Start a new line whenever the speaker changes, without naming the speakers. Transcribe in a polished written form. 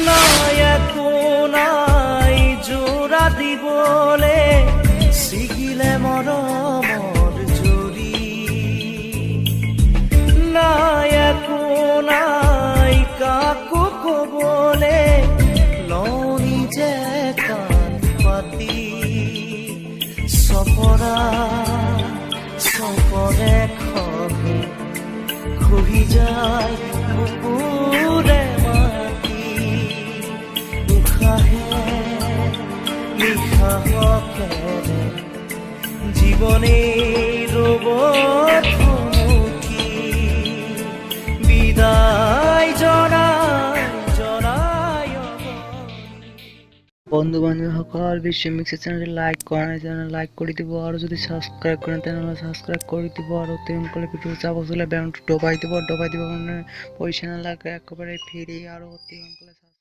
নাই একো নাই জোৰা দিবলে ছিগিলে মৰমৰ জুৰি নাই একো নাই কাকো কবলে লওঁ নিজে কাণ পাতি চপৰা চপৰে খহে খহি যায় বুকুৰে মাটি উশাহে নিশাহকেৰে জীৱনে ৰ'ব থমকি বিদায় জনাই জনাই বন্ধু বান্ধব সকল বিশ্ব মিক্সার চ্যানেল লাইক করেন চ্যানেল লাইক করে দিব আর যদি সাবস্ক্রাইব করেন চ্যানেল সাবস্ক্রাইব করে দিব আর তেমন করে ভিডিও চাপ আসলে ব্যাংক ডবাই দিব মানে পয়সা না লাগে একেবারে ফ্রি আর তেমন করে